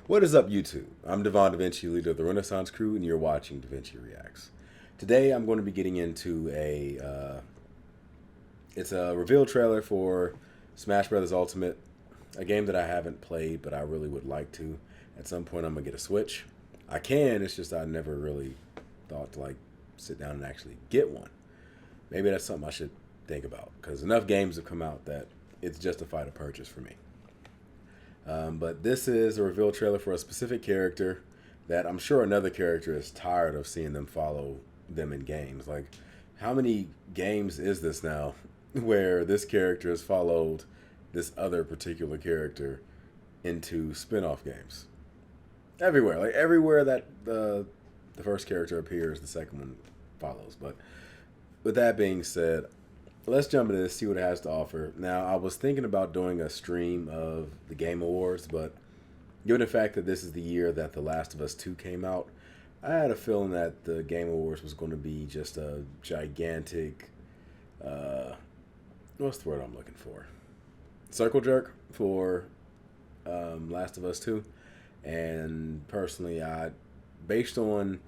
What is up, YouTube? I'm Devon, DaVinci, leader of the Renaissance Crew, and you're watching DaVinci Reacts. Today, I'm going to be getting into it's a reveal trailer for Smash Bros. Ultimate, a game that I haven't played, but I really would like to. At some point, I'm going to get a Switch. I can, it's just I never really thought to, sit down and actually get one. Maybe that's something I should think about, because enough games have come out that it's justified a purchase for me. But this is a reveal trailer for a specific character that I'm sure another character is tired of seeing them follow them in games. Like, how many games is this now where this character has followed this other particular character into spin-off games? Everywhere. Like, everywhere that the first character appears, the second one follows. But with that being said, let's jump into this, see what it has to offer. Now, I was thinking about doing a stream of the Game Awards, but given the fact that this is the year that The Last of Us 2 came out, I had a feeling that the Game Awards was going to be just a gigantic, what's the word I'm looking for? Circle jerk for Last of Us 2. And personally, based on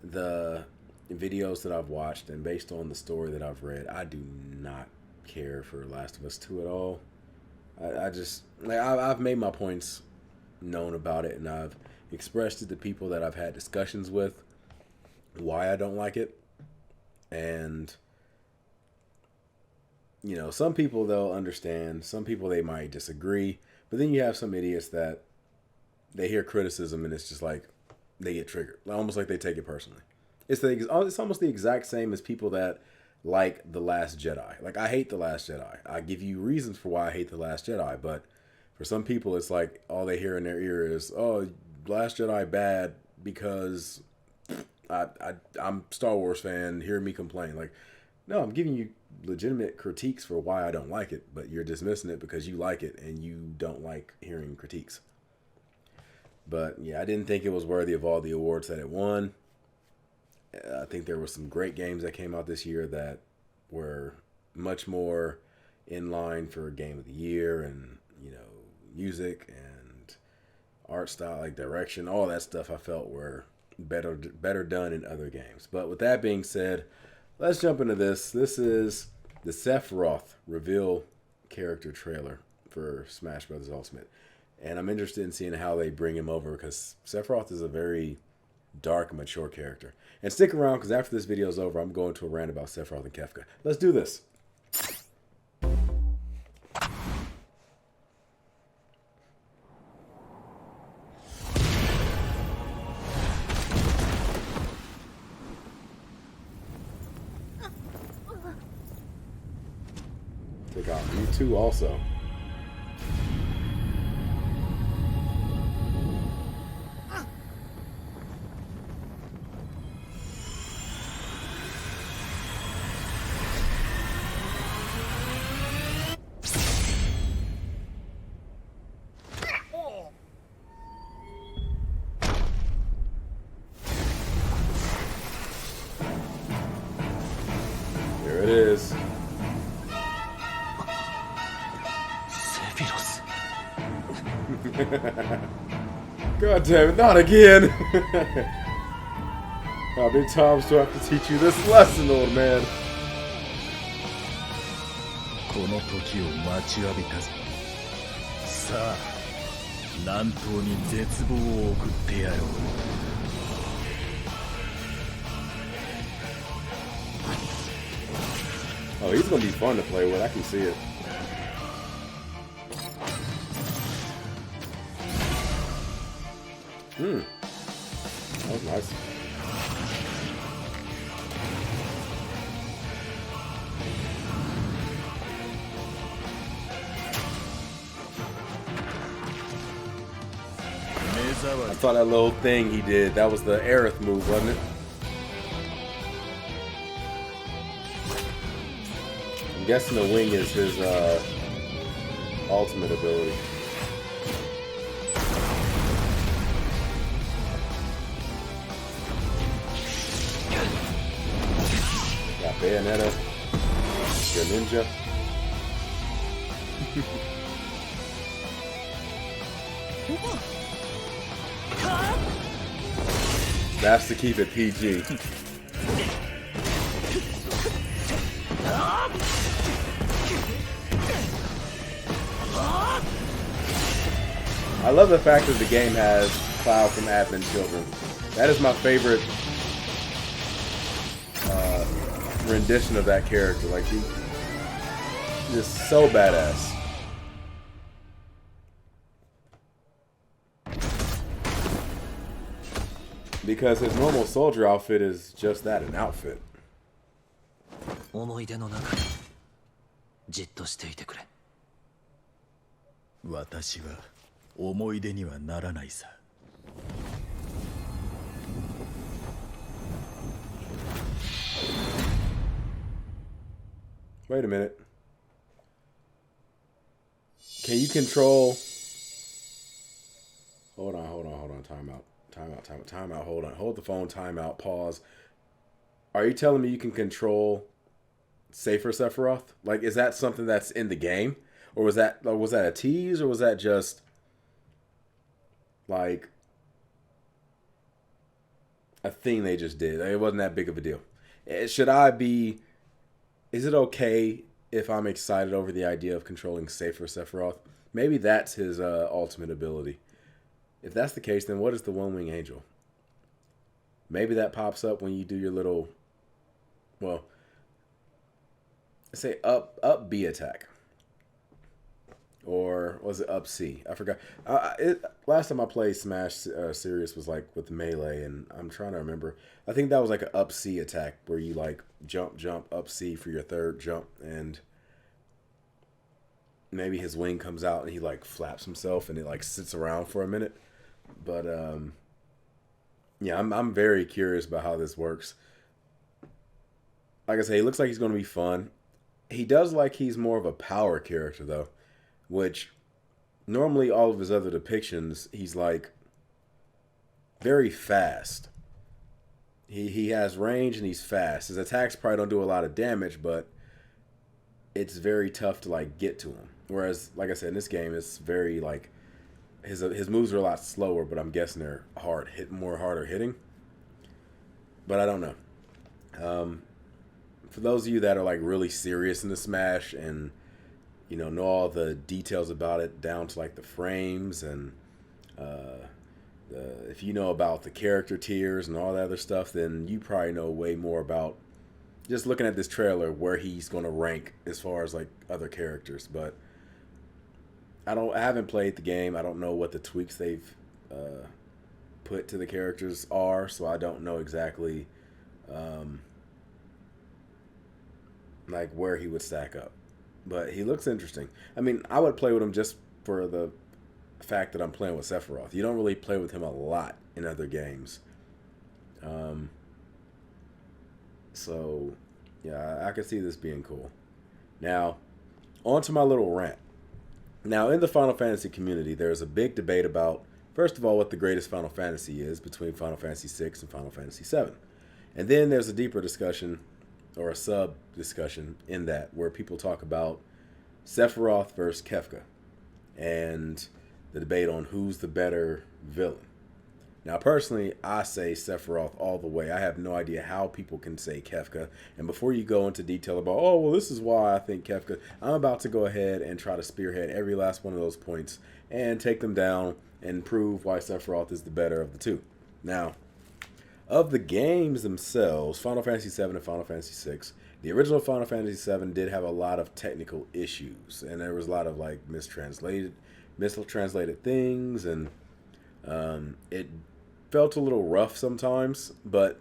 the videos that I've watched and based on the story that I've read, I do not care for Last of Us 2 at all. I just, I've made my points known about it, and I've expressed it to people that I've had discussions with why I don't like it. And, you know, some people, they'll understand. Some people, they might disagree. But then you have some idiots that they hear criticism and it's just like they get triggered. Almost like they take it personally. It's almost the exact same as people that like The Last Jedi. Like, I hate The Last Jedi. I give you reasons for why I hate The Last Jedi, but for some people, it's like all they hear in their ear is, oh, Last Jedi bad because I'm a Star Wars fan, hear me complain. Like, no, I'm giving you legitimate critiques for why I don't like it, but you're dismissing it because you like it and you don't like hearing critiques. But, yeah, I didn't think it was worthy of all the awards that it won. I think there were some great games that came out this year that were much more in line for Game of the Year, and, you know, music and art style, like direction, all that stuff I felt were better done in other games. But with that being said, let's jump into this. This is the Sephiroth reveal character trailer for Smash Bros. Ultimate. And I'm interested in seeing how they bring him over, because Sephiroth is a very dark, mature character. And stick around, because after this video is over, I'm going to a rant about Sephiroth and Kefka. Let's do this. Take out Mewtwo also. There it is. Sephiroth. God damn it, not again! How many times do I have to teach you this lesson, old man? この時を待ちわびたぞ。さあ、南東に絶望を送ってやろう。Oh, he's gonna be fun to play with. I can see it. That was nice. I thought that little thing he did, that was the Aerith move, wasn't it? I'm guessing the wing is his ultimate ability. Got Bayonetta, Greninja. That's to keep it PG. I love the fact that the game has Cloud from Advent Children. That is my favorite rendition of that character. Like, he's just so badass. Because his normal soldier outfit is just that, an outfit. 思い出の中にじっとしていてくれ。私は思い出にはならないさ。Wait a minute. Can you control... Hold on. Time out. Hold on. Hold the phone. Time out. Pause. Are you telling me you can control Sephiroth? Like, is that something that's in the game? Or was that a tease? Or was that just like a thing they just did? It wasn't that big of a deal. Should I be... Is it okay if I'm excited over the idea of controlling Sephiroth? Maybe that's his ultimate ability. If that's the case, then what is the One-Wing Angel? Maybe that pops up when you do your little, well, say up B attack. Or was it up C? I forgot. Last time I played Smash Series was like with Melee, and I'm trying to remember. I think that was like an up C attack where you like jump up C for your third jump, and maybe his wing comes out and he like flaps himself and it like sits around for a minute. But yeah, I'm very curious about how this works. Like I say, he looks like he's going to be fun. He does like he's more of a power character though, which normally all of his other depictions, he's like very fast. He has range and he's fast. His attacks probably don't do a lot of damage, but it's very tough to like get to him. Whereas, like I said, in this game, it's very like his moves are a lot slower, but I'm guessing they're harder hitting. But I don't know. For those of you that are like really serious in the Smash and know all the details about it down to like the frames and if you know about the character tiers and all that other stuff, then you probably know way more about just looking at this trailer where he's going to rank as far as like other characters. But I haven't played the game. I don't know what the tweaks they've put to the characters are, so I don't know exactly like where he would stack up. But he looks interesting. I mean, I would play with him just for the fact that I'm playing with Sephiroth. You don't really play with him a lot in other games. So, yeah, I can see this being cool. Now, on to my little rant. Now, in the Final Fantasy community, there's a big debate about, first of all, what the greatest Final Fantasy is between Final Fantasy VI and Final Fantasy VII. And then there's a deeper discussion, or a sub-discussion in that, where people talk about Sephiroth versus Kefka, and the debate on who's the better villain. Now, personally, I say Sephiroth all the way. I have no idea how people can say Kefka. And before you go into detail about, oh, well, this is why I think Kefka, I'm about to go ahead and try to spearhead every last one of those points and take them down and prove why Sephiroth is the better of the two. Now, of the games themselves, Final Fantasy VII and Final Fantasy VI, the original Final Fantasy VII did have a lot of technical issues. And there was a lot of like mistranslated things, and it felt a little rough sometimes, but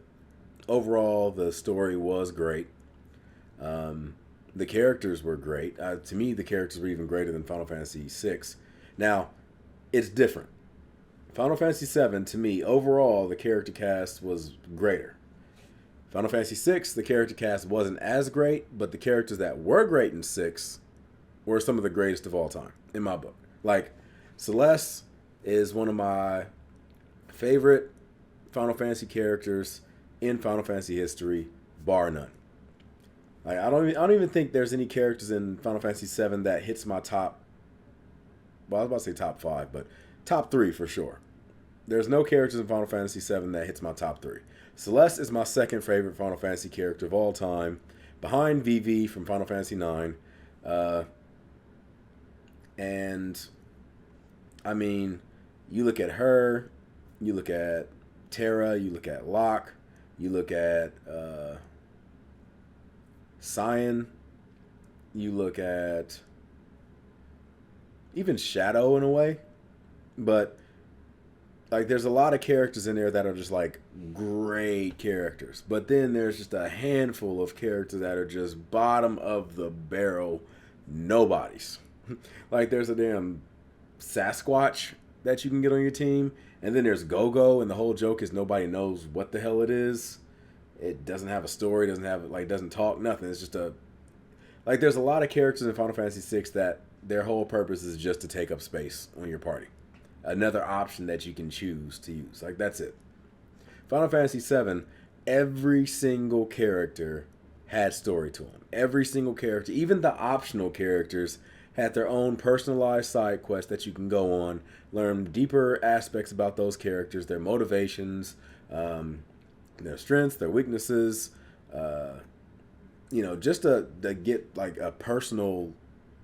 overall the story was great. The characters were great. To me, the characters were even greater than Final Fantasy VI. Now, it's different. Final Fantasy VII, to me, overall, the character cast was greater. Final Fantasy VI, the character cast wasn't as great, but the characters that were great in 6 were some of the greatest of all time, in my book. Like, Celeste is one of my favorite Final Fantasy characters in Final Fantasy history, bar none. Like, I don't even think there's any characters in Final Fantasy VII that hits my top. Well, I was about to say top 5, but top 3 for sure. There's no characters in Final Fantasy VII that hits my top 3. Celeste is my second favorite Final Fantasy character of all time, behind Vivi from Final Fantasy IX. And I mean, you look at her, you look at Terra, you look at Locke, you look at Cyan, you look at even Shadow in a way. But like, there's a lot of characters in there that are just like great characters. But then there's just a handful of characters that are just bottom of the barrel nobodies. Like, there's a damn Sasquatch that you can get on your team, and then there's Go-Go, and the whole joke is nobody knows what the hell it is. It doesn't have a story, doesn't talk, nothing. It's just there's a lot of characters in Final Fantasy VI that their whole purpose is just to take up space on your party. Another option that you can choose to use. Like, that's it. Final Fantasy VII, every single character had story to them. Every single character, even the optional characters, had their own personalized side quests that you can go on, learn deeper aspects about those characters, their motivations, their strengths, their weaknesses, just to get like a personal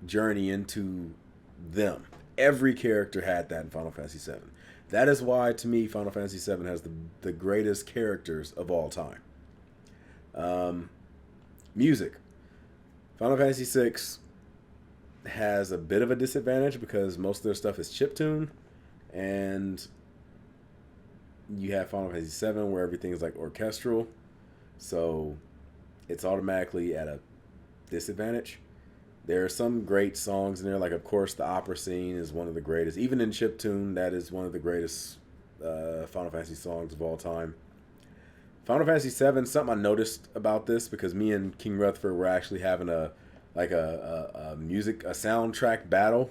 journey into them. Every character had that in Final Fantasy VII. That is why, to me, Final Fantasy VII has the greatest characters of all time. Music. Final Fantasy VI has a bit of a disadvantage because most of their stuff is chiptune, and you have Final Fantasy VII where everything is like orchestral, so it's automatically at a disadvantage. There are some great songs in there, like, of course, the opera scene is one of the greatest. Even in chiptune, that is one of the greatest Final Fantasy songs of all time. Final Fantasy VII, something I noticed about this, because me and King Rutherford were actually having a soundtrack battle,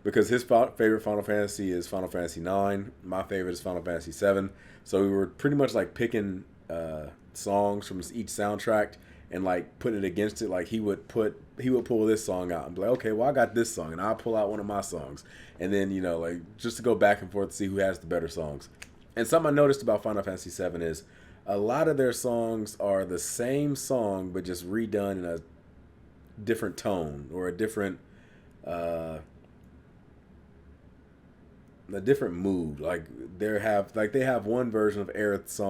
because his favorite Final Fantasy is Final Fantasy IX. My favorite is Final Fantasy VII. So we were pretty much like picking songs from each soundtrack and like putting it against it. Like, he would pull this song out and be like, okay, well, I got this song, and I'll pull out one of my songs, and then just to go back and forth to see who has the better songs. And something I noticed about Final Fantasy VII is a lot of their songs are the same song but just redone in a different tone or a different mood. Like, they have one version of Aerith's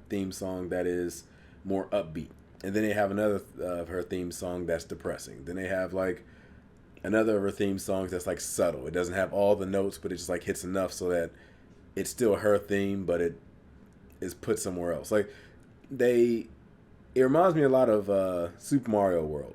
theme song that is more upbeat, and then they have another of her theme song that's depressing. Then they have like another of her theme songs that's like subtle. It doesn't have all the notes, but it just like hits enough so that it's still her theme, but it is put somewhere else. Like, it reminds me a lot of Super Mario World,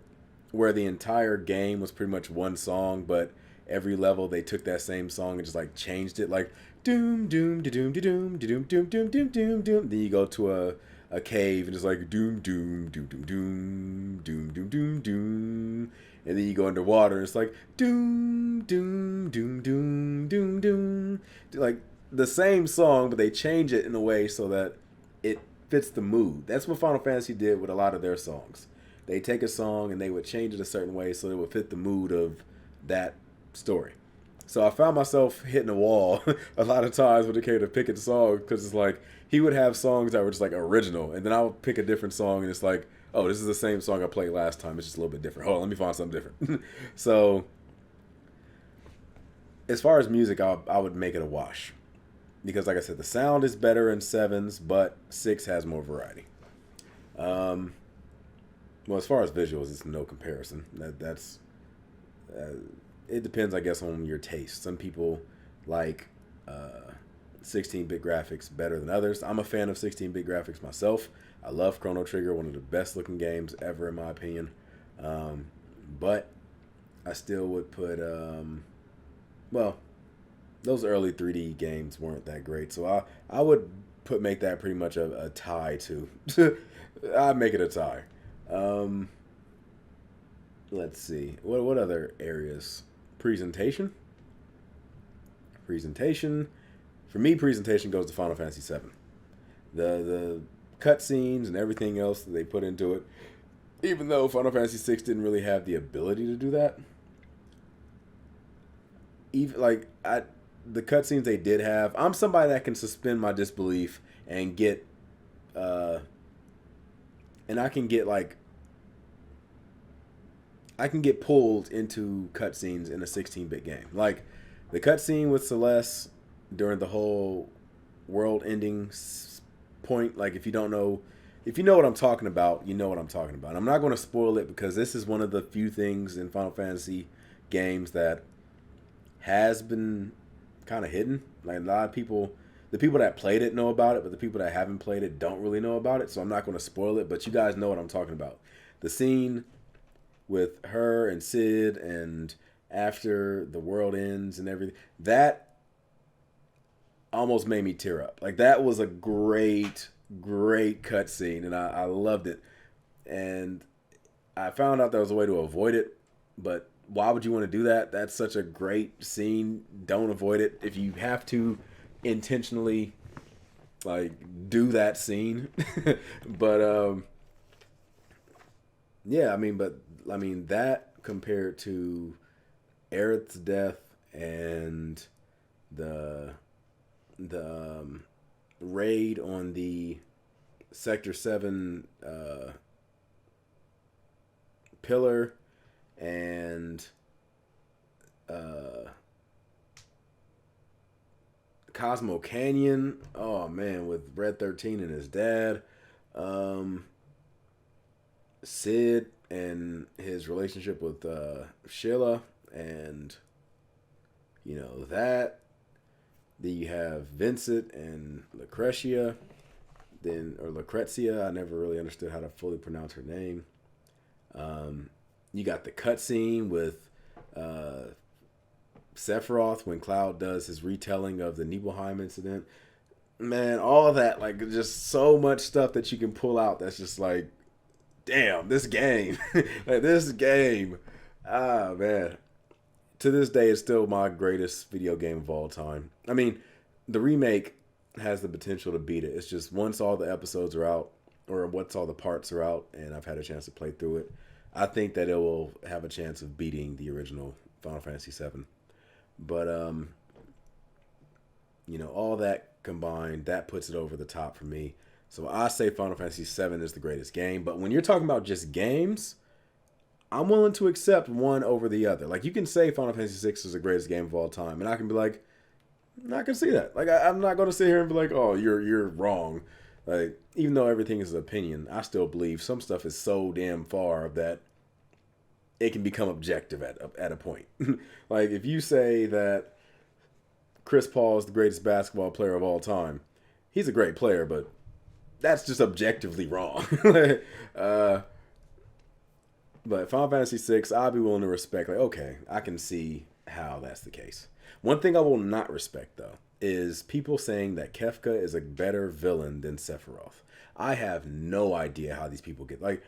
where the entire game was pretty much one song, but every level they took that same song and just like changed it, like doom doom doom doom doom doom doom doom doom doom. Then you go to a cave and it's like doom doom doom doom doom doom doom doom doom, and then you go underwater and it's like doom doom doom doom doom doom. Like, the same song, but they change it in a way so that it fits the mood. That's what Final Fantasy did with a lot of their songs. They take a song and they would change it a certain way so it would fit the mood of that story. So I found myself hitting a wall a lot of times when it came to picking songs, because it's like he would have songs that were just like original, and then I would pick a different song and it's like, oh, this is the same song I played last time, it's just a little bit different. Hold on, let me find something different. So as far as music, I would make it a wash, because like I said, the sound is better in 7s, but 6 has more variety. Well, as far as visuals, it's no comparison. That's it depends, I guess, on your taste. Some people like 16-bit graphics better than others. I'm a fan of 16-bit graphics myself. I love Chrono Trigger, one of the best looking games ever in my opinion. But I still would put, those early 3D games weren't that great. So I would make that pretty much a tie too. I'd make it a tie. Let's see. What other areas? Presentation. For me, presentation goes to Final Fantasy VII. The cutscenes and everything else that they put into it, even though Final Fantasy VI didn't really have the ability to do that. Even like the cutscenes they did have, I'm somebody that can suspend my disbelief and get, and I can get like, I can get pulled into cutscenes in a 16-bit game. Like the cutscene with Celeste during the whole world-ending point. Like if you don't know, if you know what I'm talking about, you know what I'm talking about. I'm not going to spoil it because this is one of the few things in Final Fantasy games that has been kind of hidden. Like a lot of people, the people that played it know about it, but the people that haven't played it don't really know about it. So I'm not going to spoil it, but you guys know what I'm talking about. The scene with her and Sid and after the world ends and everything, that almost made me tear up. Like that was a great cutscene, and I loved it. And I found out there was a way to avoid it, but why would you want to do that? That's such a great scene. Don't avoid it. If you have to intentionally like do that scene. But yeah, I mean that compared to Aerith's death and the raid on the Sector 7 pillar and Cosmo Canyon. Oh man, with Red 13 and his dad. Sid and his relationship with Sheila, and you know that. Then you have Vincent and Lucretia, or Lucrezia. I never really understood how to fully pronounce her name. You got the cutscene with Sephiroth when Cloud does his retelling of the Nibelheim incident. Man, all of that, like just so much stuff that you can pull out that's just like, damn, this game. Like this game. Ah, man. To this day, it's still my greatest video game of all time. I mean, the remake has the potential to beat it. It's just once all the episodes are out, or once all the parts are out, and I've had a chance to play through it, I think that it will have a chance of beating the original Final Fantasy VII. But, you know, all that combined, that puts it over the top for me. So I say Final Fantasy VII is the greatest game. But when you're talking about just games, I'm willing to accept one over the other. Like, you can say Final Fantasy VI is the greatest game of all time, and I can be like, I can see that. Like, I'm not going to sit here and be like, oh, you're wrong. Like, even though everything is an opinion, I still believe some stuff is so damn far that it can become objective at a point. Like, if you say that Chris Paul is the greatest basketball player of all time, he's a great player, but that's just objectively wrong. But Final Fantasy VI, I'll be willing to respect. Like, okay, I can see how that's the case. One thing I will not respect, though, is people saying that Kefka is a better villain than Sephiroth. I have no idea how these people get... Like,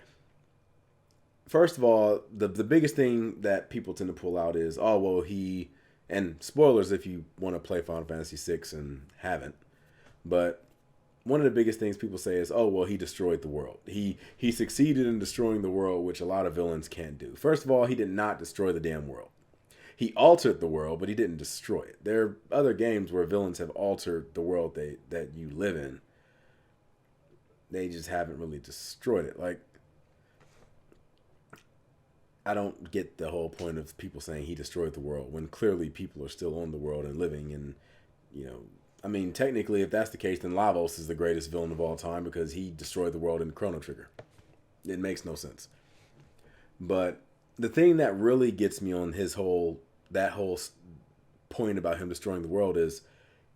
first of all, the biggest thing that people tend to pull out is, oh, well, he... And spoilers if you want to play Final Fantasy VI and haven't. But one of the biggest things people say is, oh, well, he destroyed the world. He succeeded in destroying the world, which a lot of villains can't do. First of all, he did not destroy the damn world. He altered the world, but he didn't destroy it. There are other games where villains have altered the world that you live in. They just haven't really destroyed it. Like, I don't get the whole point of people saying he destroyed the world when clearly people are still on the world and living. And, you know, I mean, technically, if that's the case, then Lavos is the greatest villain of all time because he destroyed the world in Chrono Trigger. It makes no sense. But the thing that really gets me on that whole point about him destroying the world is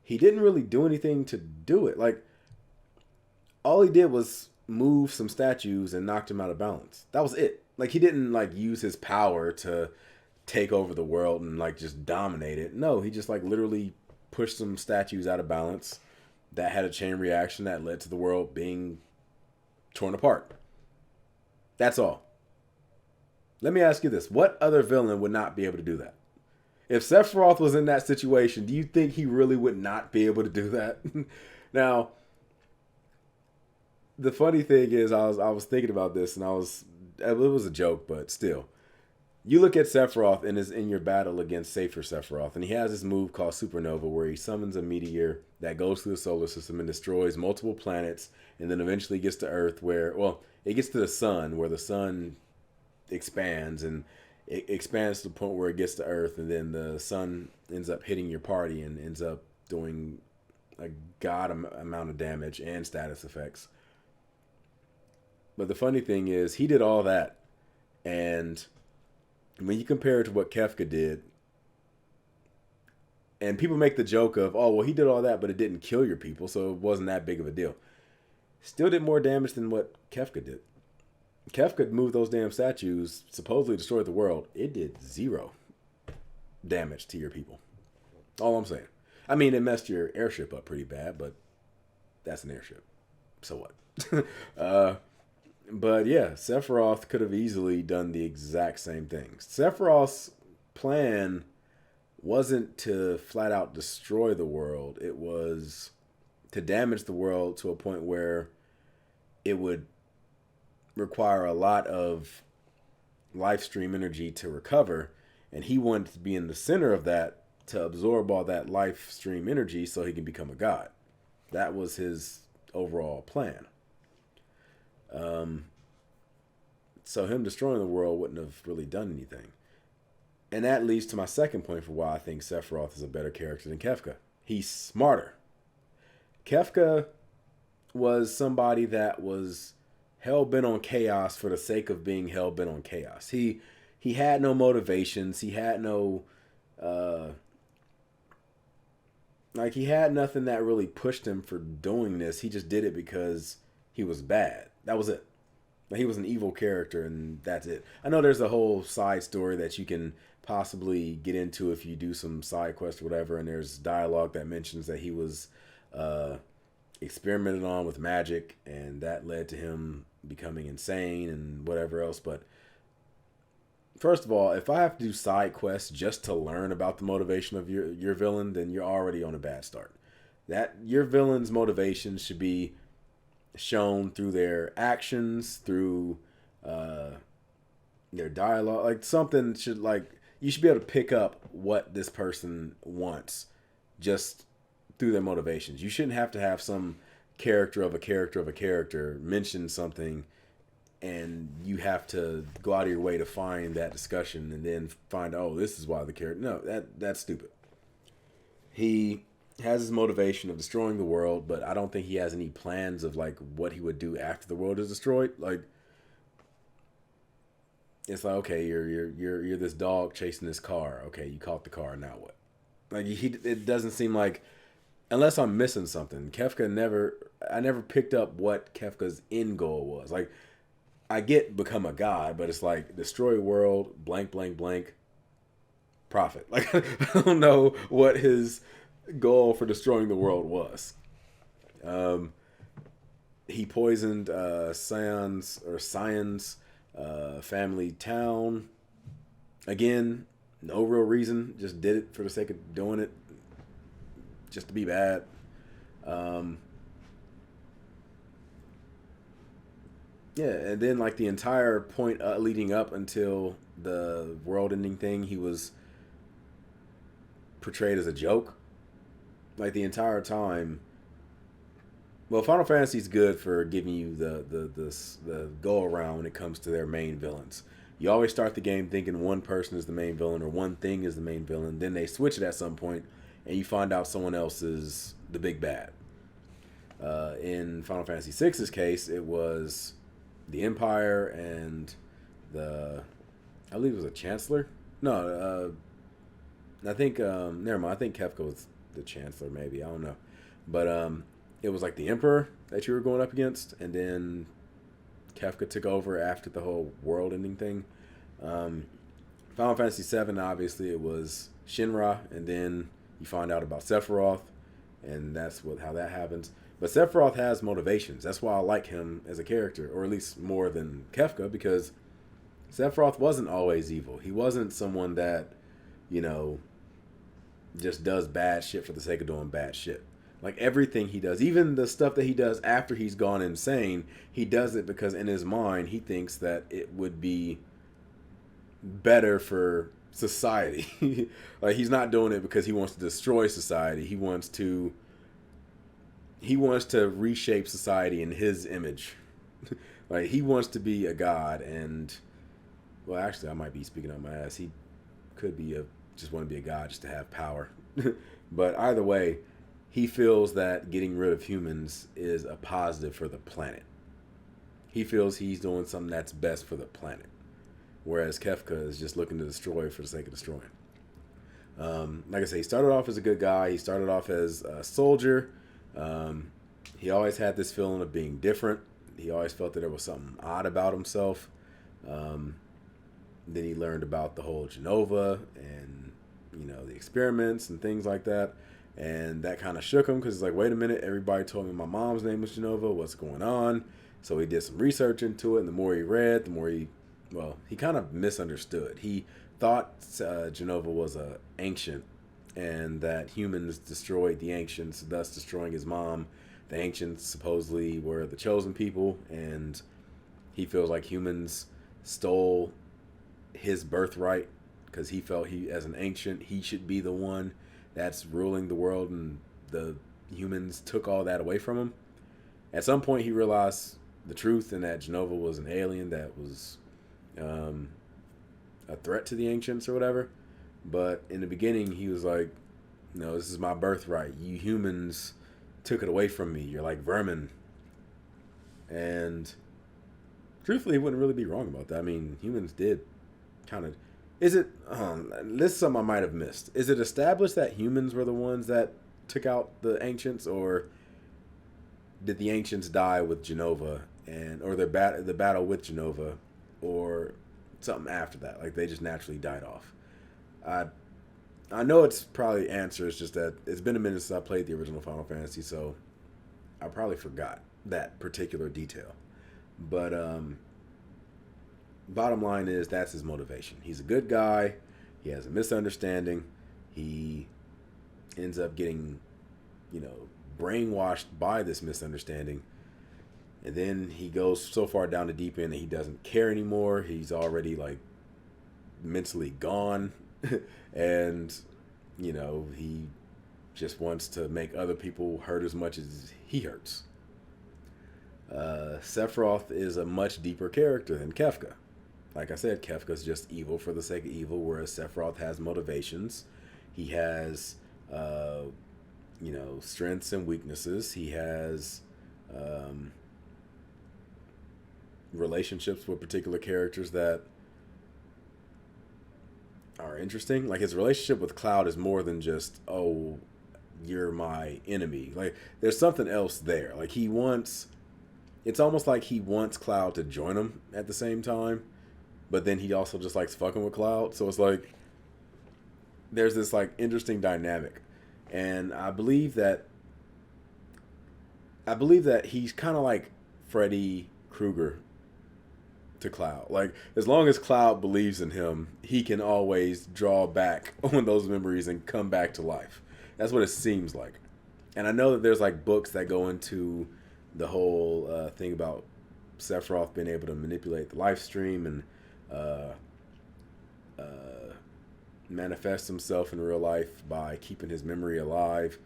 he didn't really do anything to do it. Like, all he did was move some statues and knocked him out of balance. That was it. Like, he didn't, like, use his power to take over the world and, like, just dominate it. No, he just, like, literally pushed some statues out of balance that had a chain reaction that led to the world being torn apart. That's all. Let me ask you this. What other villain would not be able to do that? If Sephiroth was in that situation, do you think he really would not be able to do that? Now, the funny thing is, I was thinking about this, and it was a joke, but still. You look at Sephiroth and is in your battle against Safer Sephiroth, and he has this move called Supernova where he summons a meteor that goes through the solar system and destroys multiple planets, and then eventually gets to Earth where, well, it gets to the sun where the sun expands, and it expands to the point where it gets to Earth, and then the sun ends up hitting your party and ends up doing a god amount of damage and status effects. But the funny thing is, he did all that, and when you compare it to what Kefka did, and people make the joke of, oh, well, he did all that, but it didn't kill your people, so it wasn't that big of a deal. Still did more damage than what Kefka did. Kefka moved those damn statues, supposedly destroyed the world. It did 0 damage to your people. All I'm saying. I mean, it messed your airship up pretty bad, but that's an airship. So what? But yeah, Sephiroth could have easily done the exact same thing. Sephiroth's plan wasn't to flat out destroy the world. It was to damage the world to a point where it would require a lot of life stream energy to recover. And he wanted to be in the center of that to absorb all that life stream energy so he can become a god. That was his overall plan. So him destroying the world wouldn't have really done anything. And that leads to my second point for why I think Sephiroth is a better character than Kefka. He's smarter. Kefka was somebody that was hell-bent on chaos for the sake of being hell-bent on chaos. He had no motivations. He had no... he had nothing that really pushed him for doing this. He just did it because he was bad. That was it. He was an evil character, and that's it. I know there's a whole side story that you can possibly get into if you do some side quest or whatever, and there's dialogue that mentions that he was experimented on with magic, and that led to him becoming insane and whatever else. But first of all, if I have to do side quests just to learn about the motivation of your villain, then you're already on a bad start. That your villain's motivation should be shown through their actions, through their dialogue. Like something should, like, you should be able to pick up what this person wants just through their motivations. You shouldn't have to have some character of a character of a character mention something and you have to go out of your way to find that discussion and then find, oh, this is why the character... No, that's stupid. He has his motivation of destroying the world, but I don't think he has any plans of like what he would do after the world is destroyed. Like, it's like, okay, you're this dog chasing this car. Okay, you caught the car. Now what? Like, it doesn't seem like, unless I'm missing something. I never picked up what Kefka's end goal was. Like, I get become a god, but it's like destroy world, blank, blank, blank, profit. Like, I don't know what his goal for destroying the world was. He poisoned Cyan's family town. Again, no real reason. Just did it for the sake of doing it. Just to be bad. Yeah, and then like the entire point leading up until the world-ending thing, he was portrayed as a joke. Like the entire time. Well, Final Fantasy is good for giving you the go around when it comes to their main villains. You always start the game thinking one person is the main villain or one thing is the main villain. Then they switch it at some point, and you find out someone else is the big bad. In Final Fantasy VI's case, it was the Empire and I believe it was a Chancellor. No, I think never mind. I think Kefka was the Chancellor, maybe. I don't know, but it was like the Emperor that you were going up against, and then Kefka took over after the whole world-ending thing. Final Fantasy VII, obviously, it was Shinra, and then you find out about Sephiroth, and that's how that happens. But Sephiroth has motivations. That's why I like him as a character, or at least more than Kefka, because Sephiroth wasn't always evil. He wasn't someone that, just does bad shit for the sake of doing bad shit. Like everything he does, even the stuff that he does after he's gone insane, he does it because in his mind he thinks that it would be better for society. Like, he's not doing it because he wants to destroy society. He wants to reshape society in his image. Like, he wants to be a god, and well, actually, I might be speaking on my ass. He could be just want to be a god just to have power. But either way, he feels that getting rid of humans is a positive for the planet. He feels he's doing something that's best for the planet, whereas Kefka is just looking to destroy for the sake of destroying. Like I say, he started off as a good guy. He started off as a soldier. He always had this feeling of being different. He always felt that there was something odd about himself. Then he learned about the whole Genova and, the experiments and things like that. And that kind of shook him because it's like, wait a minute, everybody told me my mom's name was Genova. What's going on? So he did some research into it. And the more he read, the more he kind of misunderstood. He thought Genova was a ancient and that humans destroyed the ancients, thus destroying his mom. The ancients supposedly were the chosen people, and he feels like humans stole his birthright because he felt as an ancient, he should be the one that's ruling the world, and the humans took all that away from him. At some point, he realized the truth and that Genova was an alien that was a threat to the ancients or whatever. But in the beginning, he was like, no, this is my birthright. You humans took it away from me. You're like vermin. And truthfully, he wouldn't really be wrong about that. I mean, humans did kind of... this is something I might have missed. Is it established that humans were the ones that took out the ancients, or did the ancients die with Genova, or the battle with Genova, or something after that? Like, they just naturally died off. I know it's probably the answer. It's just that it's been a minute since I played the original Final Fantasy, so I probably forgot that particular detail. But bottom line is, that's his motivation. He's a good guy. He has a misunderstanding. He ends up getting, brainwashed by this misunderstanding. And then he goes so far down the deep end that he doesn't care anymore. He's already, mentally gone. And, he just wants to make other people hurt as much as he hurts. Sephiroth is a much deeper character than Kefka. Like I said, Kefka's just evil for the sake of evil, whereas Sephiroth has motivations. He has, strengths and weaknesses. He has relationships with particular characters that are interesting. Like, his relationship with Cloud is more than just, oh, you're my enemy. Like, there's something else there. Like, it's almost like he wants Cloud to join him at the same time, but then he also just likes fucking with Cloud. So it's like, there's this, interesting dynamic. And I believe that he's kind of like Freddy Krueger to Cloud. Like, as long as Cloud believes in him, he can always draw back on those memories and come back to life. That's what it seems like. And I know that there's books that go into the whole thing about Sephiroth being able to manipulate the life stream and manifest himself in real life by keeping his memory alive,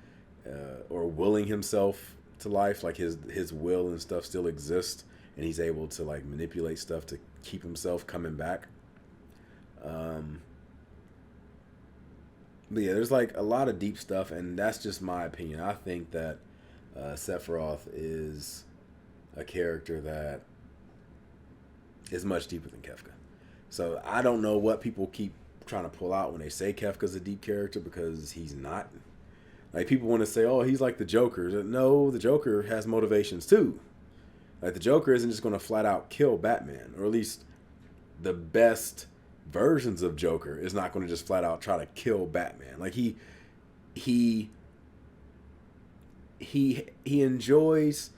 or willing himself to life. Like, his will and stuff still exists, and he's able to manipulate stuff to keep himself coming back. But yeah, there's a lot of deep stuff, and that's just my opinion. I think that Sephiroth is a character that is much deeper than Kefka. So I don't know what people keep trying to pull out when they say Kefka's a deep character, because he's not. Like, people want to say, oh, he's like the Joker. No, the Joker has motivations too. Like, the Joker isn't just going to flat out kill Batman, or at least the best versions of Joker is not going to just flat out try to kill Batman. Like, he enjoys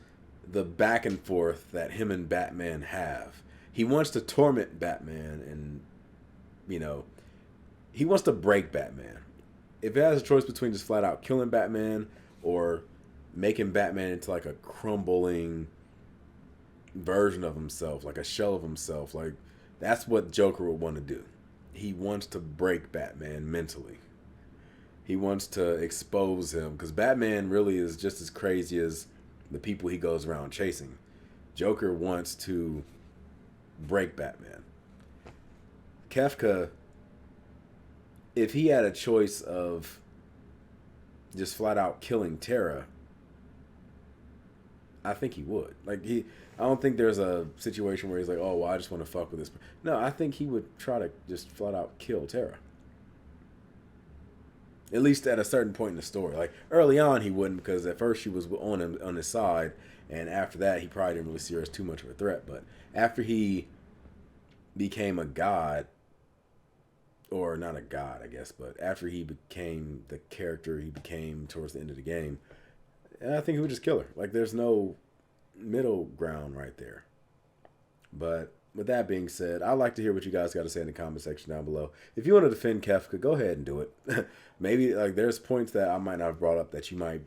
the back and forth that him and Batman have. He wants to torment Batman, and he wants to break Batman. If it has a choice between just flat out killing Batman or making Batman into a crumbling version of himself, like a shell of himself, that's what Joker would want to do. he wants to break Batman mentally. He wants to expose him because Batman really is just as crazy as the people he goes around chasing. Joker wants to break Batman. Kefka, if he had a choice of just flat out killing Tara, I think he would. I don't think there's a situation where he's like, oh, well, I just want to fuck with this. No, I think he would try to just flat out kill Tara. At least at a certain point in the story. Like early on, he wouldn't, because at first she was on his side, and after that, he probably didn't really see her as too much of a threat. But after he became a god, or not a god, I guess, but after he became the character he became towards the end of the game, I think he would just kill her. Like, there's no middle ground right there. But with that being said, I'd like to hear what you guys got to say in the comment section down below. If you want to defend Kefka, go ahead and do it. Maybe like there's points that I might not have brought up that you might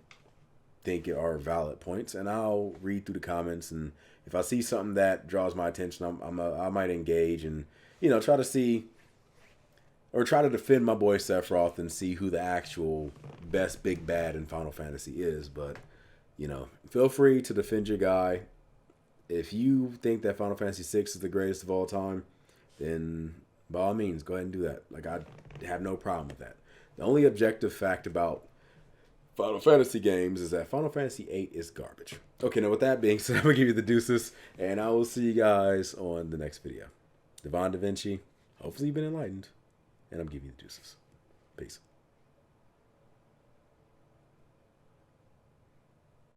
think are valid points, and I'll read through the comments, and if I see something that draws my attention, I might engage and try to see or try to defend my boy Sephiroth and see who the actual best big bad in Final Fantasy is. But feel free to defend your guy. If you think that Final Fantasy VI is the greatest of all time, then by all means, go ahead and do that. Like, I have no problem with that. The only objective fact about Final Fantasy games is that Final Fantasy VIII is garbage. Okay, now with that being said, I'm going to give you the deuces, and I will see you guys on the next video. Devon DaVinci, hopefully you've been enlightened, and I'm giving you the deuces. Peace.